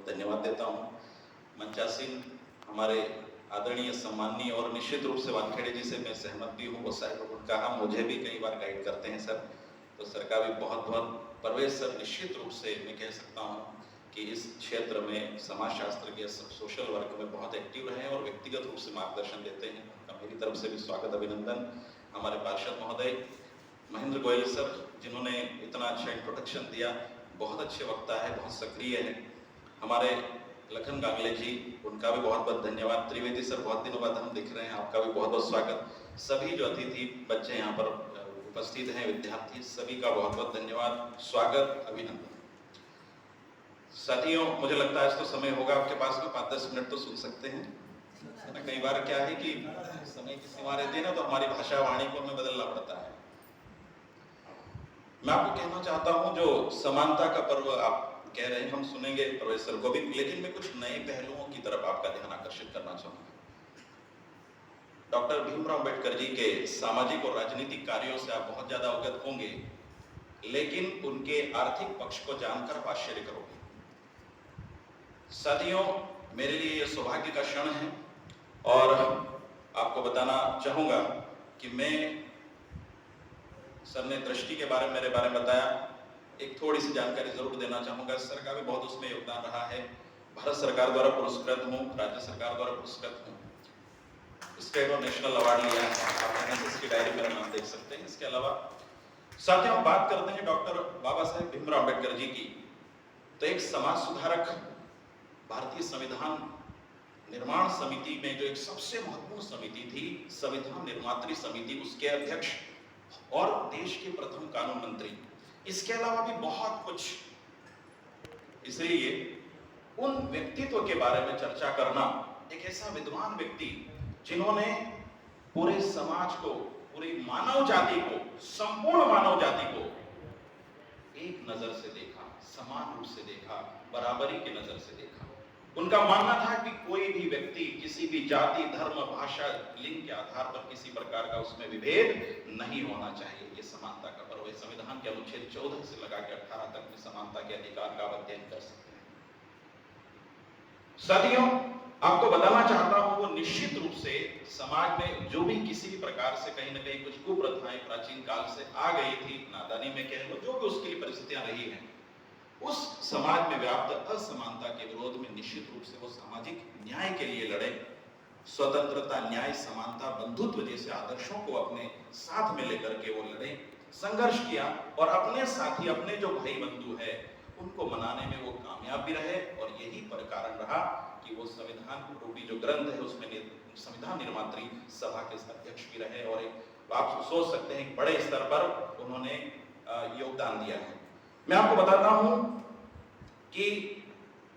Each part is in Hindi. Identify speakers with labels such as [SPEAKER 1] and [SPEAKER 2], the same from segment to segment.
[SPEAKER 1] धन्यवाद देता हूँ। मंचासीन हमारे आदरणीय, सम्माननीय और निश्चित रूप से वानखेड़े जी से मैं सहमत भी हूँ। वो साहब उनका हम मुझे भी कई बार गाइड करते हैं सर, तो सर का भी बहुत बहुत परवेज सर निश्चित रूप से मैं कह सकता हूँ कि इस क्षेत्र में समाजशास्त्र के सोशल वर्क में बहुत एक्टिव रहे और व्यक्तिगत रूप से मार्गदर्शन देते हैं। उनका मेरी तरफ से भी स्वागत, अभिनंदन। हमारे पार्षद महोदय महेंद्र गोयल सर, जिन्होंने इतना अच्छा इंट्रोडक्शन दिया, बहुत अच्छे वक्ता है, बहुत सक्रिय है। हमारे लखन गांगले जी, उनका भी बहुत बहुत धन्यवाद। त्रिवेदी सर, बहुत दिनों बाद हम दिख रहे हैं, आपका भी बहुत बहुत स्वागत। सभी जो अतिथि बच्चे यहाँ पर उपस्थित हैं, विद्यार्थी, सभी का बहुत बहुत धन्यवाद, स्वागत, अभिनंदन। साथियों, मुझे लगता है इसको समय होगा आपके पास में 5-10 मिनट तो सुन सकते हैं ना। कई बार क्या है कि समय की सीमा रहती है ना, तो हमारी भाषा वाणी को हमें बदलना पड़ता है। मैं आपको कहना चाहता हूं, जो समानता का पर्व आप कह रहे हैं, हम सुनेंगे प्रोफेसर को भी, लेकिन मैं कुछ नए पहलुओं की तरफ आपका ध्यान आकर्षित करना चाहूंगा। डॉक्टर भीमराव अंबेडकर जी के सामाजिक और राजनीतिक कार्यों से आप बहुत ज्यादा अवगत होंगे, लेकिन उनके आर्थिक पक्ष को जानकर आप आश्चर्य करोगे। साथियों, मेरे लिए यह सौभाग्य का क्षण है और आपको बताना चाहूंगा कि मैं, सर ने दृष्टि के बारे में मेरे बारे में बताया, एक थोड़ी सी जानकारी जरूर देना चाहूंगा। सर का भी बहुत उसमें योगदान रहा है। भारत सरकार द्वारा पुरस्कृत हूँ, राज्य सरकार द्वारा पुरस्कृत हूँ, स्टेट और नेशनल अवार्ड लिया है। आप एनएसएस की डायरी मेरा नाम देख सकते हैं। इसके अलावा साथियों, हम बात करते हैं डॉक्टर बाबा साहेब भीमराव अम्बेडकर जी की, तो एक समाज सुधारक, भारतीय संविधान निर्माण समिति में जो एक सबसे महत्वपूर्ण समिति थी, संविधान निर्मात्री समिति, उसके अध्यक्ष और देश के प्रथम कानून मंत्री। इसके अलावा भी बहुत कुछ। इसलिए उन व्यक्तित्व के बारे में चर्चा करना, एक ऐसा विद्वान व्यक्ति जिन्होंने पूरे समाज को, पूरी मानव जाति को, संपूर्ण मानव जाति को एक नजर से देखा, समान रूप से देखा, बराबरी की नजर से देखा। उनका मानना था कि कोई भी व्यक्ति किसी भी जाति, धर्म, भाषा, लिंग के आधार पर किसी प्रकार का उसमें विभेद नहीं होना चाहिए। ये समानता का पर्व है। संविधान के अनुच्छेद 14 से लगा के 18 तक में समानता के अधिकार का अध्ययन कर सकते हैं। साथियों, आपको बताना चाहता हूं, वो निश्चित रूप से समाज में जो भी किसी भी प्रकार से कहीं न कहीं कुछ कुप्रथाएं प्राचीन काल से आ गई थी, नादानी में कह लो, जो भी उसके लिए परिस्थितियां रही हैं, उस समाज में व्याप्त असमानता के विरोध में निश्चित रूप से वो सामाजिक न्याय के लिए लड़े। स्वतंत्रता, न्याय, समानता, बंधुत्व जैसे आदर्शों को अपने साथ में लेकर के वो लड़े, संघर्ष किया और अपने साथी, अपने जो भाई बंधु है, उनको मनाने में वो कामयाब भी रहे। और यही पर कारण रहा कि वो संविधान रूपी जो ग्रंथ है, उसमें संविधान निर्मात्री सभा के अध्यक्ष भी रहे और आप सोच सकते हैं बड़े स्तर पर उन्होंने योगदान दिया है। मैं आपको बताता हूं कि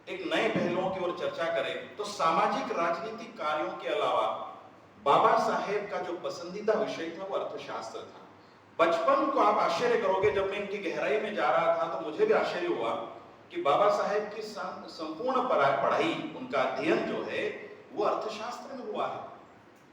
[SPEAKER 1] एक नए पहलुओं की ओर चर्चा करें तो सामाजिक राजनीतिक कार्यों के अलावा बाबा साहेब का जो पसंदीदा विषय था वो अर्थशास्त्र था। बचपन को आप आश्चर्य करोगे, जब मैं इनकी गहराई में जा रहा था तो मुझे भी आश्चर्य हुआ कि बाबा साहेब की संपूर्ण पढ़ाई, उनका अध्ययन जो है वो अर्थशास्त्र में हुआ है।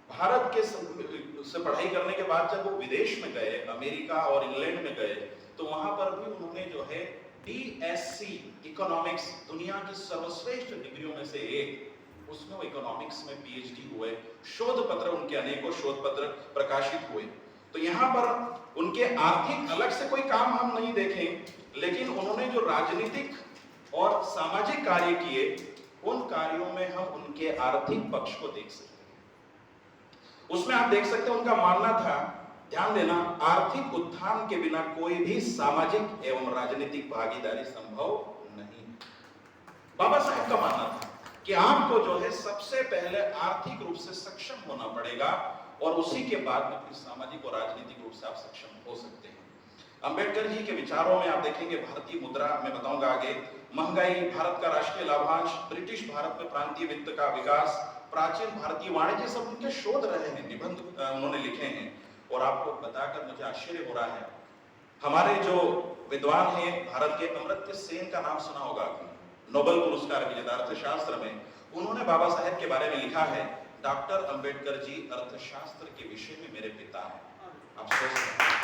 [SPEAKER 1] भारत के से पढ़ाई करने के बाद जब वो विदेश में गए, अमेरिका और इंग्लैंड में गए, तो वहां पर भी उन्होंने जो है BSc इकोनॉमिक्स, दुनिया की सर्वश्रेष्ठ डिग्रियों में से एक, उसमें वो इकोनॉमिक्स में PhD हुए। शोध पत्र, उनके अनेकों शोध पत्र प्रकाशित हुए। तो यहाँ पर उनके आर्थिक अलग से कोई काम हम नहीं देखें, लेकिन उन्होंने जो राजनीतिक और सामाजिक कार्य किए, उन कार्यों में हम उनके आर्थिक पक्ष को देख सकते हैं। उसमें आप देख सकते हैं उनका मानना था, ध्यान देना, आर्थिक उत्थान के बिना कोई भी सामाजिक एवं राजनीतिक भागीदारी संभव नहीं। बाबा साहेब का मानना था कि आपको जो है सबसे पहले आर्थिक रूप से सक्षम होना पड़ेगा और उसी के बाद में फिर सामाजिक और राजनीतिक रूप से आप सक्षम हो सकते हैं। अंबेडकर जी के विचारों में आप देखेंगे भारतीय मुद्रा, मैं बताऊंगा आगे, महंगाई, भारत का राष्ट्रीय लाभांश, ब्रिटिश भारत में प्रांतीय वित्त का विकास, प्राचीन भारतीय वाणिज्य, सब उनके शोध रहे हैं, निबंध उन्होंने लिखे हैं। और आपको बताकर मुझे आश्चर्य हो रहा है, हमारे जो विद्वान हैं भारत के, अमर्त्य सेन का नाम सुना होगा, नोबेल पुरस्कार विजेता अर्थशास्त्र में, उन्होंने बाबा साहेब के बारे में लिखा है, डॉक्टर अंबेडकर जी अर्थशास्त्र के विषय में मेरे पिता हैं। आप सोच सकते हैं।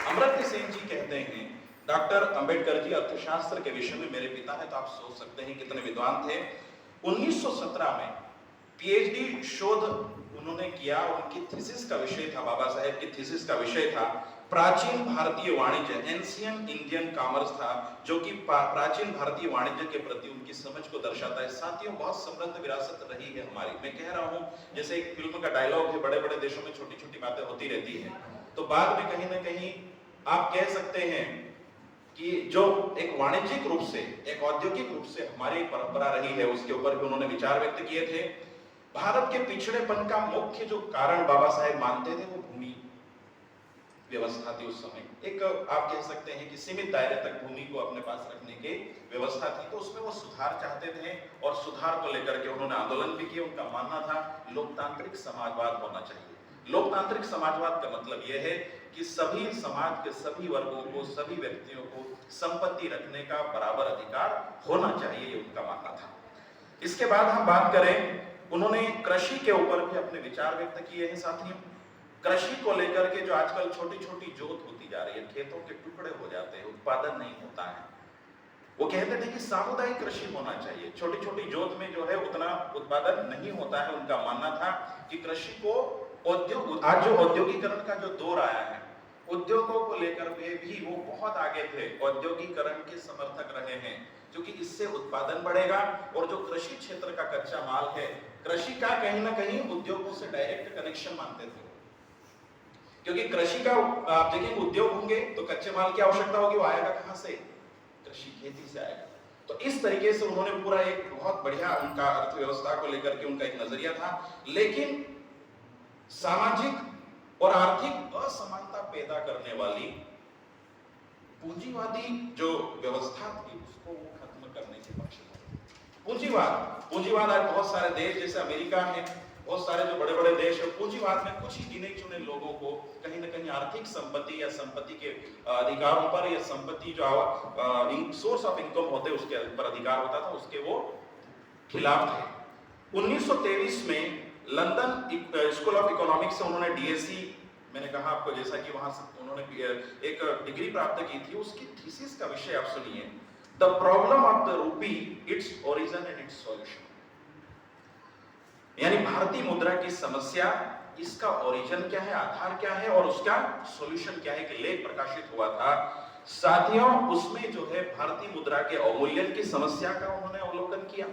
[SPEAKER 1] अमर्त्य सेन जी कहते हैं डॉक्टर अंबेडकर जी अर्थशास्त्र के विषय में मेरे पिता हैं, तो आप सोच सकते हैं कितने विद्वान थे। 1917 में पीएचडी शोध उन्होंने किया। उनकी थीसिस का विषय था, बाबा साहेब की थीसिस का विषय था प्राचीन भारतीय वाणिज्य, एंशियंट इंडियन कॉमर्स था, जो कि प्राचीन भारतीय वाणिज्य के प्रति उनकी समझ को दर्शाता है। साथियों, बहुत समृद्ध विरासत रही है हमारी। मैं कह रहा हूं, जैसे एक फिल्म का डायलॉग है, बड़े बड़े देशों में छोटी छोटी बातें होती रहती है, तो बाद में कहीं ना कहीं आप कह सकते हैं कि जो एक वाणिज्यिक रूप से, एक औद्योगिक रूप से हमारी परंपरा रही है, उसके ऊपर भी उन्होंने विचार व्यक्त किए थे। भारत के पिछड़ेपन का मुख्य जो कारण बाबा साहेब मानते थे, वो भूमि व्यवस्था थी। उस समय एक आप कह सकते हैं कि सीमित दायरे तक भूमि को अपने पास रखने की व्यवस्था थी, तो उसमें वो सुधार चाहते थे और सुधार को लेकर के उन्होंने आंदोलन भी किया। उनका मानना था लोकतांत्रिक समाजवाद होना चाहिए। लोकतांत्रिक समाजवाद का मतलब यह है कि सभी समाज के सभी वर्गों को, सभी व्यक्तियों को संपत्ति रखने का बराबर अधिकार होना चाहिए, ये उनका मानना था। इसके बाद हम बात करें, उन्होंने कृषि के ऊपर भी अपने विचार व्यक्त किए हैं। साथियों, कृषि को लेकर के जो आजकल छोटी छोटी जोत होती जा रही है, खेतों के टुकड़े हो जाते हैं, उत्पादन नहीं होता है, वो कहते थे कि सामुदायिक कृषि होना चाहिए। छोटी छोटी जोत में जो है उतना उत्पादन नहीं होता है। उनका मानना था कि कृषि को उद्योग, आज जो औद्योगिकरण का जो दौर आया है, उद्योगों को लेकर भी वो बहुत आगे थे, औद्योगिकरण के समर्थक रहे हैं, क्योंकि इससे उत्पादन बढ़ेगा और जो कृषि क्षेत्र का कच्चा माल है, कृषि का कहीं ना कहीं उद्योगों से डायरेक्ट कनेक्शन मानते थे, क्योंकि कृषि का आप देखिए उद्योग होंगे तो कच्चे माल की आवश्यकता होगी, वो आएगा कहां से? कृषि, खेती से आएगा। तो इस तरीके से उन्होंने पूरा एक बहुत बढ़िया उनका अर्थव्यवस्था को लेकर के उनका एक नजरिया था। लेकिन सामाजिक और आर्थिक असमानता पैदा करने वाली पूंजीवादी जो व्यवस्था थी, उसको वो खत्म करने के पक्ष में। पूंजीवाद आज बहुत सारे देश, जैसे अमेरिका है, बहुत सारे जो बड़े बड़े देश है, पूंजीवाद में कुछ ही गिने चुने लोगों को कहीं ना कहीं आर्थिक संपत्ति या संपत्ति के अधिकारों पर, या संपत्ति जो सोर्स ऑफ इनकम होते उसके पर अधिकार होता था, उसके वो खिलाफ थे। 1923 में लंदन स्कूल ऑफ इकोनॉमिक्स से उन्होंने डीएससी, मैंने कहा आपको जैसा कि वहां से उन्होंने एक डिग्री प्राप्त की थी। उसकी थीसिस का विषय आप सुनिए, the problem of the rupee, its origin and it's solution. यानी भारतीय मुद्रा की समस्या, इसका ओरिजिन क्या है, आधार क्या है और उसका सॉल्यूशन क्या है, कि लेख प्रकाशित हुआ था। साथियों, उसमें जो है भारतीय मुद्रा के अवमूल्यन की समस्या का उन्होंने अवलोकन किया,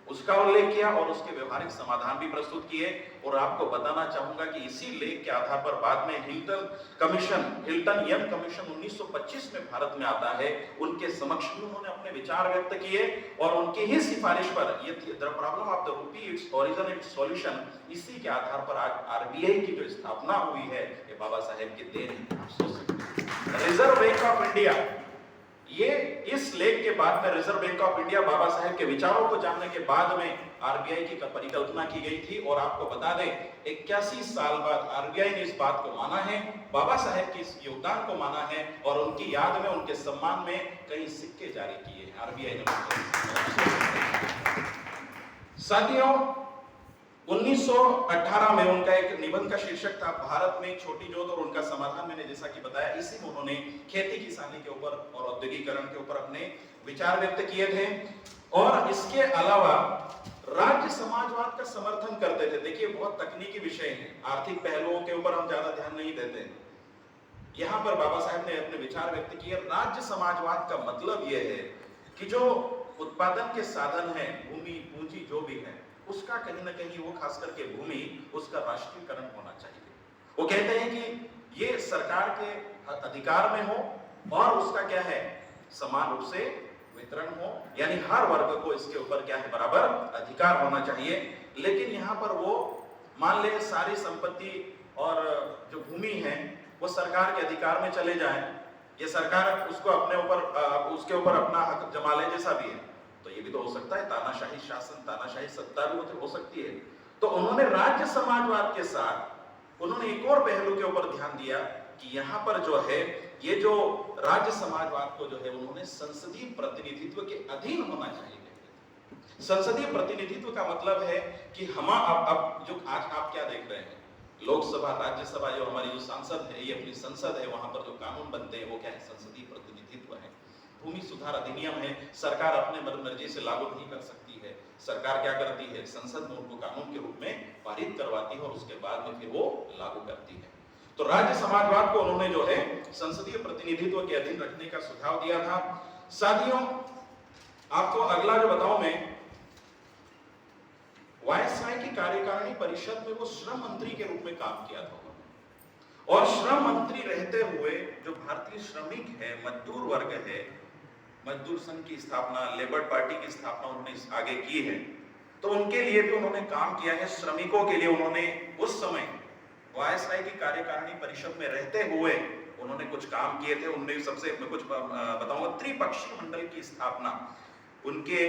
[SPEAKER 1] उसका उल्लेख किया और उसके व्यवहारिक समाधान भी प्रस्तुत किए। और आपको बताना चाहूंगा कि इसी लेख के आधार पर बाद में हिल्टन यंग कमीशन 1925 में भारत में आता है। उनके समक्ष भी उन्होंने अपने विचार व्यक्त किए और उनकी ही सिफारिश पर ये the problem of the rupee, its origin it's solution, इसी के आधार पर आज आरबीआई की जो स्थापना हुई है, ये बाबा साहेब की देन है। आप सोच सकते हैं, रिजर्व बैंक ऑफ इंडिया, ये इस लेख के बाद में reserve bank of India, Baba Saheb के विचारों को जानने के बाद में आरबीआई की परिकल्पना की गई थी। और आपको बता दें, 81 साल बाद आरबीआई ने इस बात को माना है, बाबा साहेब के इस योगदान को माना है और उनकी याद में, उनके सम्मान में कई सिक्के जारी किए हैं आरबीआई ने। साथियों, 1918 में उनका एक निबंध का शीर्षक था भारत में एक छोटी जोत और उनका समाधान। मैंने जैसा कि बताया, इसी में उन्होंने खेती किसानी के ऊपर और औद्योगिकरण के ऊपर अपने विचार व्यक्त किए थे। और इसके अलावा राज्य समाजवाद का समर्थन करते थे। देखिए, बहुत तकनीकी विषय है, आर्थिक पहलुओं के ऊपर हम ज्यादा ध्यान नहीं देते। यहां पर बाबा साहेब ने अपने विचार व्यक्त किए। राज्य समाजवाद का मतलब यह है कि जो उत्पादन के साधन है, भूमि, पूंजी जो भी है, उसका कहीं ना कहीं, वो खास करके भूमि, उसका राष्ट्रीयकरण होना चाहिए। वो कहते हैं कि ये सरकार के अधिकार में हो और उसका क्या है, समान रूप से वितरण हो, यानी हर वर्ग को इसके ऊपर क्या है, बराबर अधिकार होना चाहिए। लेकिन यहाँ पर वो मान ले सारी संपत्ति और जो भूमि है वो सरकार के अधिकार में चले जाए, ये सरकार उसको अपने ऊपर, उसके ऊपर अपना हक जमा ले, जैसा भी है, तो ये भी तो हो सकता है। तानाशाही शासन, तानाशाही सत्ता भी हो सकती है। तो उन्होंने राज्य समाजवाद के साथ उन्होंने एक और पहलू के ऊपर ध्यान दिया कि यहाँ पर जो है, ये जो राज्य समाजवाद को जो है, उन्होंने संसदीय प्रतिनिधित्व के अधीन होना चाहिए। संसदीय प्रतिनिधित्व का मतलब है कि हम अब जो आज आप क्या देख रहे हैं, लोकसभा राज्यसभा जो हमारी जो सांसद है, ये अपनी संसद है, वहां पर जो कानून बनते हैं वो क्या है, संसदीय प्रतिनिधित्व है। भूमि सुधार अधिनियम है, सरकार अपने मर्जी से लागू नहीं कर सकती है। सरकार क्या करती है, संसद में उनको कानून के रूप में पारित करवाती है और उसके बाद में फिर वो लागू करती है। तो राज्य समाजवाद को उन्होंने जो है संसदीय प्रतिनिधित्व के अधीन रखने का सुझाव दिया था। साथियों, आपको अगला जो बताऊं मैं, वायसराय की कार्यकारिणी परिषद में वो श्रम मंत्री के रूप में काम किया था और श्रम मंत्री रहते हुए जो भारतीय श्रमिक है, मजदूर वर्ग है, मजदूर संघ की स्थापना, लेबर पार्टी की स्थापना उन्होंने आगे की है, तो उनके लिए भी उन्होंने काम किया है। श्रमिकों के लिए उन्होंने उस समय वायसराय की कार्यकारिणी परिषद में रहते हुए उन्होंने कुछ काम किए थे। उन्होंने सबसे मैं कुछ बताऊंगा, त्रिपक्षीय मंडल की स्थापना उनके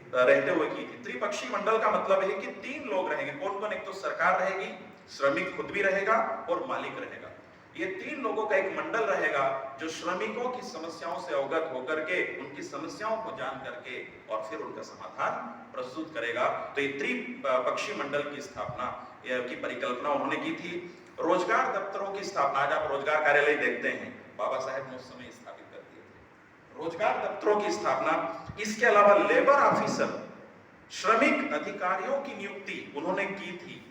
[SPEAKER 1] रहते हुए की थी। त्रिपक्षीय मंडल का मतलब है कि 3 लोग रहेंगे। कौन कौन? एक तो सरकार रहेगी, श्रमिक खुद भी रहेगा और मालिक रहेगा। ये 3 लोगों का एक मंडल रहेगा जो श्रमिकों की समस्याओं से अवगत होकर के उनकी समस्याओं को जान करके और फिर उनका समाधान प्रस्तुत करेगा। तो ये त्रिपक्षीय मंडल की स्थापना की परिकल्पना उन्होंने की थी। रोजगार दफ्तरों की स्थापना, आज आप रोजगार कार्यालय देखते हैं, बाबा साहेब ने उस समय स्थापित कर दिए थे रोजगार दफ्तरों की स्थापना। इसके अलावा लेबर ऑफिसर, श्रमिक अधिकारियों की नियुक्ति उन्होंने की थी।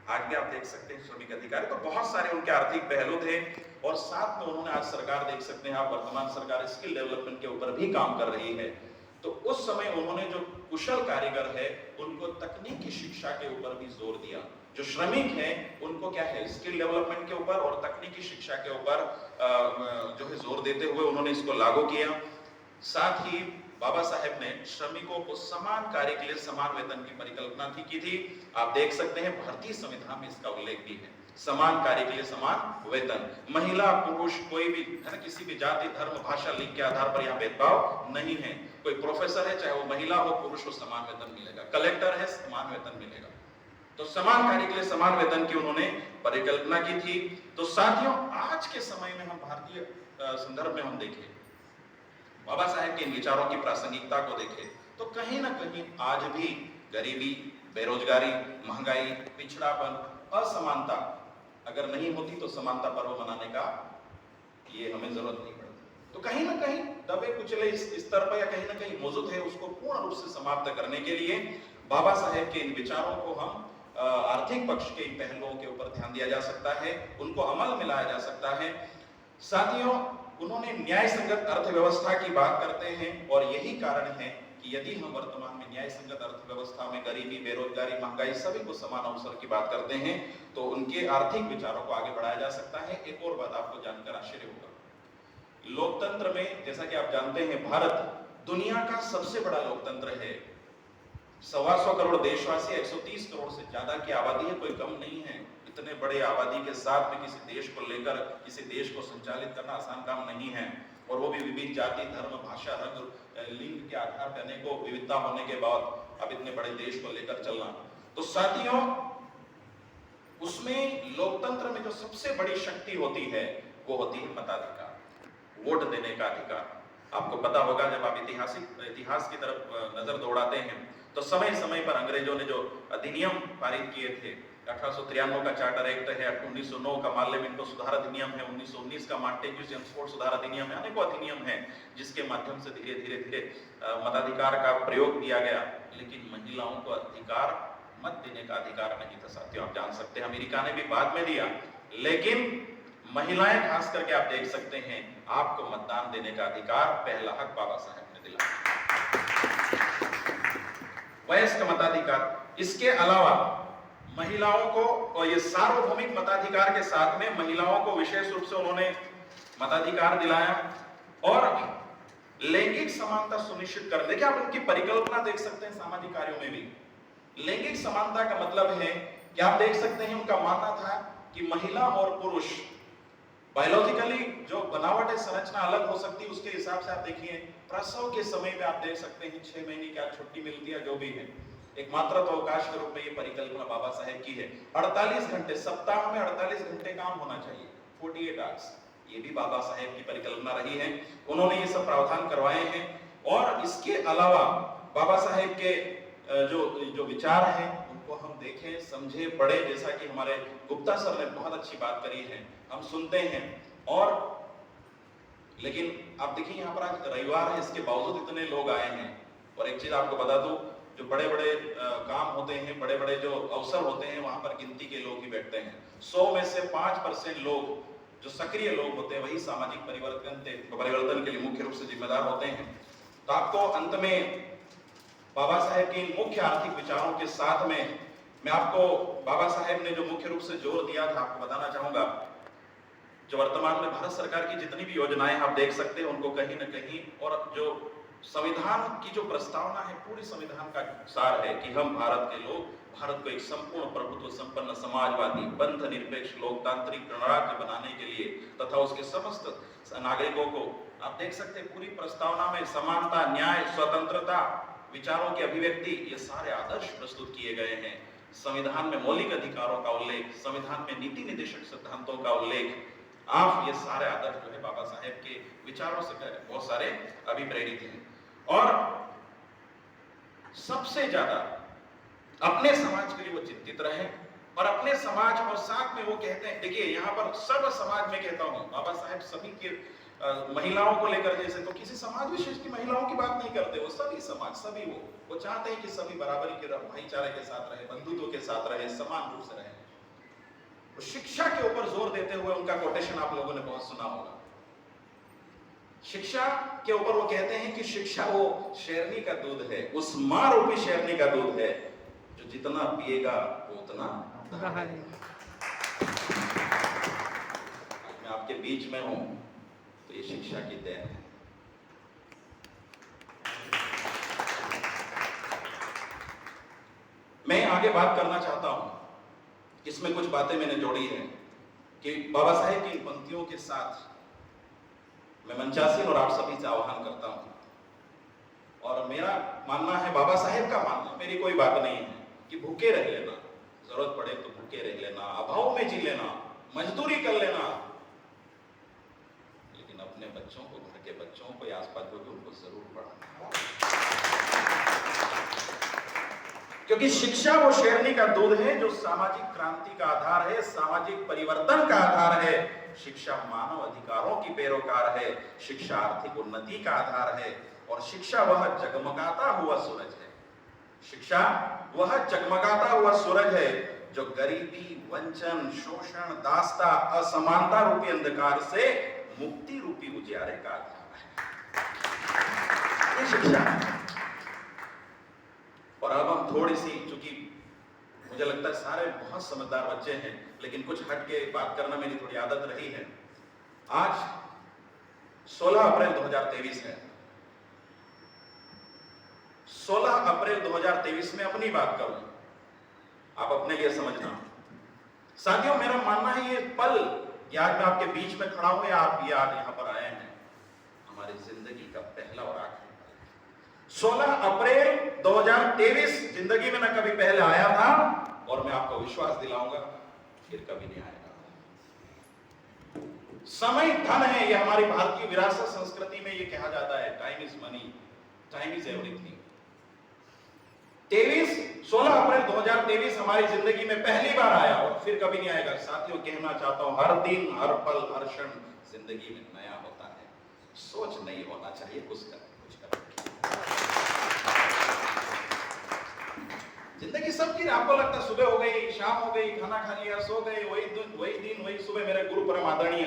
[SPEAKER 1] आज भी आप देख सकते हैं श्रमिक अधिकारी, तो बहुत सारे उनके आर्थिक पहलू थे। और साथ में उन्होंने, आज सरकार देख सकते हैं आप, वर्तमान सरकार स्किल डेवलपमेंट के ऊपर भी काम कर रही है। तो उस समय उन्होंने जो कुशल कारीगर है उनको तकनीकी शिक्षा के ऊपर भी जोर दिया। जो श्रमिक हैं उनको क्या है, स्किल डेवलपमेंट के ऊपर और तकनीकी शिक्षा के ऊपर जो है जोर देते हुए उन्होंने इसको लागू किया। साथ ही बाबा साहेब ने श्रमिकों को समान कार्य के लिए समान वेतन की परिकल्पना की थी। आप देख सकते हैं भारतीय संविधान में इसका उल्लेख भी है, समान कार्य के लिए समान वेतन। महिला पुरुष कोई भी है ना, किसी भी जाति धर्म भाषा लिंग के आधार पर यहाँ भेदभाव नहीं है। कोई प्रोफेसर है, चाहे वो महिला हो पुरुष हो, समान वेतन मिलेगा। कलेक्टर है, समान वेतन मिलेगा। तो समान कार्य के लिए समान वेतन की उन्होंने परिकल्पना की थी। तो साथियों, आज के समय में हम भारतीय संदर्भ में हम देखें, बाबा साहेब के इन विचारों की प्रासंगिकता को देखें, तो कहीं ना कहीं आज भी गरीबी, बेरोजगारी, महंगाई, पिछड़ापन, असमानता अगर नहीं होती तो समानता पर्व मनाने का ये हमें जरूरत नहीं पड़ती। तो कहीं ना कहीं दबे कुचले इस स्तर पर या कहीं ना कहीं मौजूद है, उसको पूर्ण रूप से समाप्त करने के लिए बाबा साहेब के इन विचारों को हम आर्थिक पक्ष के इन पहलुओं के ऊपर ध्यान दिया जा सकता है, उनको अमल में लाया जा सकता है। साथियों, उन्होंने न्याय संगत अर्थव्यवस्था की बात करते हैं और यही कारण है कि यदि हम वर्तमान में न्याय संगत अर्थव्यवस्था में गरीबी, बेरोजगारी, महंगाई सभी को समान अवसर की बात करते हैं तो उनके आर्थिक विचारों को आगे बढ़ाया जा सकता है। एक और बात आपको जानकर आश्चर्य होगा, लोकतंत्र में जैसा कि आप जानते हैं भारत दुनिया का सबसे बड़ा लोकतंत्र है। 125 करोड़ देशवासी, 130 करोड़ से ज्यादा की आबादी है, कोई कम नहीं है। इतने बड़े आबादी के साथ में किसी देश को लेकर किसी देश को संचालित करना आसान काम नहीं है, और वो भी विविध जाति धर्म भाषा रंग लिंग के आधार पर अनेकों विविधता होने के बाद अब इतने बड़े देश को लेकर चलना। तो साथियों, उसमें लोकतंत्र में जो सबसे बड़ी शक्ति होती है वो होती है मताधिकार, वोट देने का अधिकार। आपको पता होगा, जब आप इतिहास की तरफ नजर दौड़ाते हैं तो समय समय पर अंग्रेजों ने जो अधिनियम पारित किए थे, 1893 का चार्टर एक्ट है, 1909 का माल्य मिंटो सुधार अधिनियम है, 1919 का मॉन्टेग्यू जेम्सफोर्ड सुधार अधिनियम है, अनेकों अधिनियम है जिसके माध्यम से धीरे धीरे मताधिकार का प्रयोग किया गया। लेकिन महिलाओं को अधिकार, मत देने का अधिकार नहीं था। साथियों, आप जान सकते हैं अमेरिका ने भी बाद में दिया, लेकिन महिलाएं खास करके आप देख सकते हैं, आपको मतदान देने का अधिकार पहला हक बाबा साहेब ने दिलाया, वयस्क मताधिकार। इसके अलावा महिलाओं को, और ये सार्वभौमिक मताधिकार के साथ में महिलाओं को विशेष रूप से उन्होंने मताधिकार दिलाया और लैंगिक समानता सुनिश्चित कर। देखिए, आप उनकी परिकल्पना देख सकते हैं सामाजिक कार्यों में भी। लैंगिक समानता का मतलब है कि आप देख सकते हैं उनका मानना था कि महिला और पुरुष बायोलॉजिकली जो बनावट है, संरचना अलग हो सकती है, उसके हिसाब से आप देखिए प्रसव के समय में आप देख सकते हैं 6 महीने की छुट्टी मिलती है, जो भी है एक मातृत्व अवकाश के रूप में ये परिकल्पना बाबा साहेब की है। 48 घंटे सप्ताह में 48 घंटे काम होना चाहिए, 48 आवर्स, ये भी बाबा साहेब की परिकल्पना रही है। उन्होंने ये सब प्रावधान करवाए हैं। और इसके अलावा बाबा साहेब के जो जो विचार हैं उनको हम देखें, समझे, पढ़े। जैसा कि हमारे गुप्ता सर ने बहुत अच्छी बात करी है, हम सुनते हैं। और लेकिन आप देखिए यहाँ पर आज रविवार है, इसके बावजूद इतने लोग आए हैं। और एक चीज आपको बता दूं, जो बड़े बड़े काम होते हैं, बड़े बड़े जो अवसर होते हैं, वहां पर गिनती के लोग ही बैठते हैं। 100 में से 5% लोग जो सक्रिय लोग होते हैं वही सामाजिक परिवर्तन के लिए मुख्य रूप से जिम्मेदार होते हैं। तो आपको अंत में बाबा साहेब के इन मुख्य आर्थिक विचारों के साथ में मैं आपको बाबा साहेब ने जो मुख्य रूप से जोर दिया था आपको बताना चाहूंगा। जो वर्तमान में भारत सरकार की जितनी भी योजनाएं आप देख सकते हैं उनको कहीं ना कहीं, और जो संविधान की जो प्रस्तावना है, पूरी संविधान का सार है कि हम भारत के लोग भारत को एक संपूर्ण प्रभुत्व संपन्न समाजवादी बंध निरपेक्ष लोकतांत्रिक गणराज्य बनाने के लिए तथा उसके समस्त नागरिकों को, आप देख सकते हैं पूरी प्रस्तावना में समानता, न्याय, स्वतंत्रता, विचारों की अभिव्यक्ति, ये सारे आदर्श प्रस्तुत किए गए हैं। संविधान में मौलिक अधिकारों का उल्लेख, संविधान में नीति निर्देशक सिद्धांतों का उल्लेख, आप ये सारे आदर्श जो है बाबा साहेब के विचारों से बहुत सारे अभिप्रेरित हैं। और सबसे ज्यादा अपने समाज के लिए वो चिंतित रहे, और अपने समाज और साथ में वो कहते हैं, देखिए यहाँ पर सर्व समाज में कहता हूँ, बाबा साहेब सभी के महिलाओं को लेकर, जैसे तो किसी समाज विशेष की महिलाओं की बात नहीं करते, वो सभी समाज, सभी वो चाहते हैं कि सभी बराबरी के भाईचारे के साथ रहे, बंधुत्व के साथ रहे, समान रूप से रहे। तो शिक्षा के ऊपर जोर देते हुए उनका कोटेशन आप लोगों ने बहुत सुना होगा। शिक्षा के ऊपर वो कहते हैं कि शिक्षा वो शेरनी का दूध है, उस मां रूपी शेरनी का दूध है जो जितना पिएगा वो उतना मैं आपके बीच में हूं तो ये शिक्षा की देन है। मैं आगे बात करना चाहता हूं, इसमें कुछ बातें मैंने जोड़ी हैं कि बाबा साहेब की इन पंक्तियों के साथ मैं मंचासीन और आप सभी से आह्वान करता हूं। और मेरा मानना है, बाबा साहेब का मानना, मेरी कोई बात नहीं है कि भूखे रह लेना, जरूरत पड़े तो भूखे रह लेना, अभाव में जी लेना, मजदूरी कर लेना, लेकिन अपने बच्चों को, घर के बच्चों को या आसपास को भी उनको जरूर पढ़ाना, क्योंकि शिक्षा वो शेरनी का दूध है जो सामाजिक क्रांति का आधार है, सामाजिक परिवर्तन का आधार है। शिक्षा मानव अधिकारों की पैरोकार है, शिक्षा आर्थिक उन्नति का आधार है, और शिक्षा वह जगमगाता हुआ सूरज है। शिक्षा वह जगमगाता हुआ सूरज है जो गरीबी, वंचन, शोषण, दासता, असमानता रूपी अंधकार से मुक्ति रूपी उजियारे का आधार है। ये शिक्षा है। और अब हम थोड़ी सी, चूंकि मुझे लगता है सारे बहुत समझदार बच्चे हैं, लेकिन कुछ हट के बात करना मेरी थोड़ी आदत रही है। आज 16 अप्रैल 2023 है। 16 अप्रैल 2023 में अपनी बात करूं, आप अपने लिए समझना। साथियों, मेरा मानना है ये पल, आज मैं आपके बीच में खड़ा हूं या आप ये आज यहां पर आए हैं, हमारी जिंदगी का पहला और आखिरी 16 अप्रैल 2023 जिंदगी में न कभी पहले आया था, और मैं आपको विश्वास दिलाऊंगा फिर कभी नहीं आएगा। समय धन है, ये हमारी भारतीय विरासत संस्कृति में ये कहा जाता है, time is money, time is everything. 16 अप्रैल 2023 हमारी जिंदगी में पहली बार आया और फिर कभी नहीं आएगा। साथियों, कहना चाहता हूं, हर दिन, हर पल, हर क्षण जिंदगी में नया होता है। सोच नहीं होना चाहिए कुछ कर। जिंदगी सबकी, आपको लगता है सुबह हो गई, शाम हो गई, खाना खा लिया, सो गए, वही दिन वही सुबह। मेरे गुरु परम आदरणीय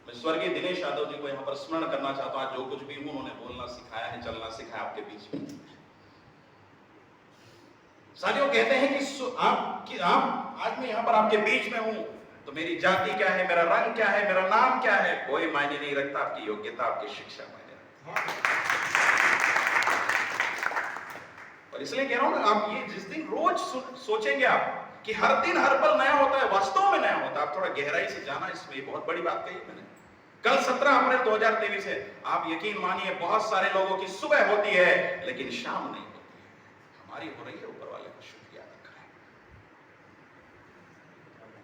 [SPEAKER 1] मैं स्वर्गीय दिनेश यादव जी को यहाँ पर स्मरण करना चाहता हूँ। जो कुछ भी हूँ उन्होंने बोलना सिखाया है, चलना सिखाया आपके बीच में। साथियों, कहते हैं कि आप आज मैं यहाँ पर आपके बीच में हूँ तो मेरी जाति क्या है, मेरा रंग क्या है, मेरा नाम क्या है, कोई मायने नहीं रखता। आपकी योग्यता, आपकी शिक्षा मायने रखती है। और इसलिए कह रहा हूं ना, आप ये जिस दिन रोज सोचेंगे आप कि हर दिन, हर पल नया होता है, वास्तव में नया होता है। आप थोड़ा गहराई से जाना, इसमें बहुत बड़ी बात कही मैंने। कल 17 अप्रैल 2023 है। आप यकीन मानिए, बहुत सारे लोगों की सुबह होती है लेकिन शाम नहीं होती है। हमारी हो रही है, ऊपर वाले का शुक्रिया अदा करें।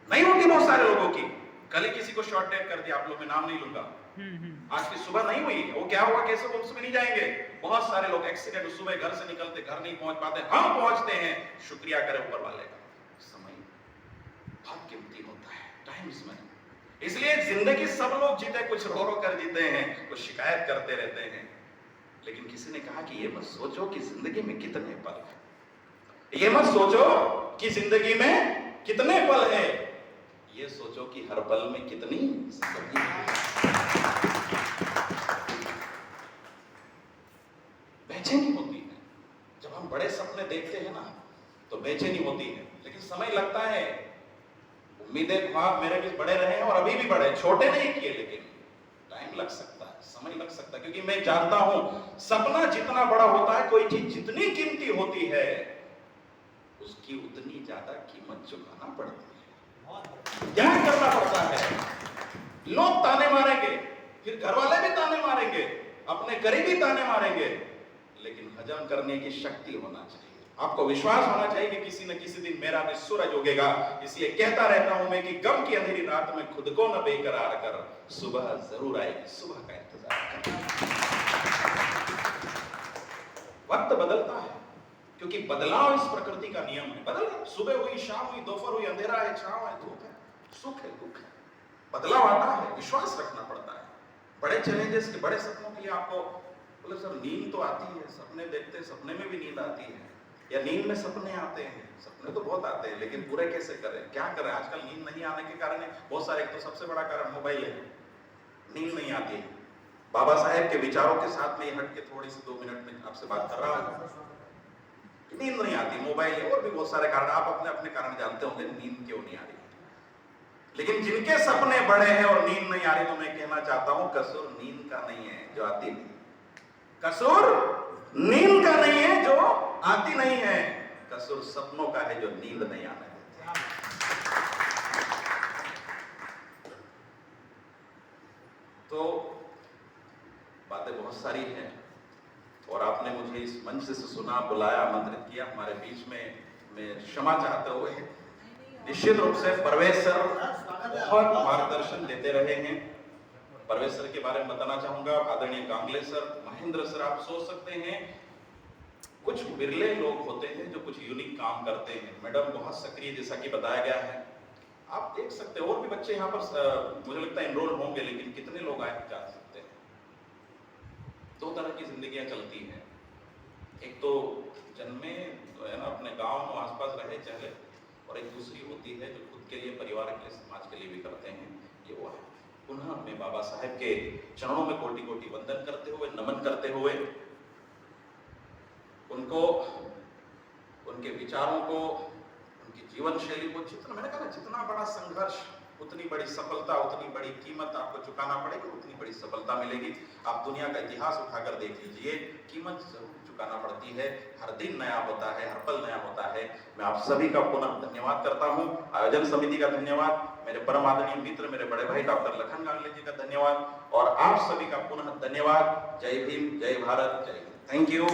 [SPEAKER 1] नहीं होती बहुत सारे लोगों की। कल ही किसी को शॉर्ट डेट कर दिया, आप लोग, मैं नाम नहीं लूंगा, आज की सुबह नहीं हुई, वो क्या हुआ कैसे वो उसमें नहीं जाएंगे। बहुत सारे लोग एक्सीडेंट, सुबह घर से निकलते घर नहीं पहुंच पाते, हम पहुंचते हैं, शुक्रिया करें ऊपर वाले का। समय बहुत कीमती होता है, टाइम इज मनी। इसलिए जिंदगी सब लोग जीते, कुछ रो रो कर जीते हैं, कुछ शिकायत करते रहते हैं, लेकिन किसी ने कहा कि ये मत सोचो कि जिंदगी में कितने पल है, ये मत सोचो कि जिंदगी में कितने पल है, ये सोचो कि हर पल में कितनी जिंदगी है। बेचैनी होती है जब हम बड़े सपने देखते हैं ना, तो बेचैनी होती है, लेकिन समय लगता है। उम्मीदें ख्वाब मेरे भी बड़े रहे हैं और अभी भी बड़े, छोटे नहीं किए, लेकिन टाइम लग सकता है, समय लग सकता है, क्योंकि मैं जानता हूं सपना जितना बड़ा होता है, कोई चीज जितनी कीमती होती है, उसकी उतनी ज्यादा कीमत चुकाना पड़ती है, त्याग करना पड़ता है। लोग ताने मारेंगे, फिर घर वाले भी ताने मारेंगे, अपने करीबी ताने मारेंगे, लेकिन हजम करने की शक्ति होना चाहिए। आपको विश्वास होना चाहिए कि किसी न किसी दिन मेरा भी सूरज उगेगा। इसलिए कहता रहता हूं मैं कि गम की अंधेरी रात में खुद को न बेकरार कर, सुबह जरूर आएगी, सुबह का इंतजार कर। वक्त बदलता है, क्योंकि बदलाव इस प्रकृति का नियम है। बदल, सुबह हुई, शाम हुई, दोपहर हुई, अंधेरा है, छांव है, धूप है, सुख है, दुख है, बदलाव आता है, विश्वास रखना पड़ता है। बड़े चैलेंजेस के, बड़े सपनों के लिए आपको बोले सर नींद तो आती है, सपने देखते, सपने में भी नींद आती है, या नींद में सपने आते हैं। सपने तो बहुत आते हैं, लेकिन पूरे कैसे करें, क्या करें। आजकल नींद नहीं आने के कारण बहुत सारे, एक तो सबसे बड़ा कारण मोबाइल है, नींद नहीं आती है। बाबा साहेब के विचारों के साथ में हट के थोड़ी सी 2 मिनट में आपसे बात कर रहा हूं, नींद नहीं आती, मोबाइल है, और भी बहुत सारे कारण, आप अपने अपने कारण जानते होंगे नींद क्यों नहीं आ रही। लेकिन जिनके सपने बड़े हैं और नींद नहीं आ रही, तो मैं कहना चाहता हूं कसूर नींद का नहीं है जो आती नहीं, कसूर नींद का नहीं है जो आती नहीं है, कसूर सपनों का है जो नींद नहीं आने देते। तो बातें बहुत सारी हैं, और आपने मुझे इस मंच से सुना, बुलाया, आमंत्रित किया हमारे बीच में। मैं क्षमा चाहते हुए निश्चित रूप से परवेश सर बहुत मार्गदर्शन देते रहे हैं। परवेश सर के बारे में बताना चाहूंगा, आदरणीय कांगले सर, महेंद्र सर, आप सोच सकते हैं कुछ बिरले लोग होते हैं जो कुछ यूनिक काम करते हैं। मैडम बहुत सक्रिय, जैसा कि बताया गया है, आप देख सकते हैं। और भी बच्चे यहाँ पर मुझे लगता है एनरोल होंगे, लेकिन कितने लोग आए जा सकते हैं। 2 तरह की जिंदगियां चलती हैं, एक तो जन्मे है ना, अपने गांव में आसपास रहे चले, और एक दूसरी होती है जो खुद के लिए, परिवार के लिए, समाज के लिए भी करते हैं, ये वो है। पुनः मैं बाबा साहेब के चरणों में कोटि कोटि वंदन करते हुए, नमन करते हुए, उनको, उनके विचारों को, उनकी जीवन शैली को, जितना मैंने कहा, जितना बड़ा संघर्ष उतनी बड़ी सफलता, उतनी बड़ी कीमत आपको चुकाना पड़ेगी, उतनी बड़ी सफलता मिलेगी। आप दुनिया का इतिहास उठाकर देख लीजिए, कीमत जरूर चुकाना पड़ती है। हर दिन नया होता है, हर पल नया होता है। मैं आप सभी का पुनः धन्यवाद करता हूं, आयोजन समिति का धन्यवाद, मेरे परम आदरणीय मित्र, मेरे बड़े भाई डॉक्टर लखन गांगले जी का धन्यवाद, और आप सभी का पुनः धन्यवाद। जय भीम, जय भारत, जय हिंद। Thank you.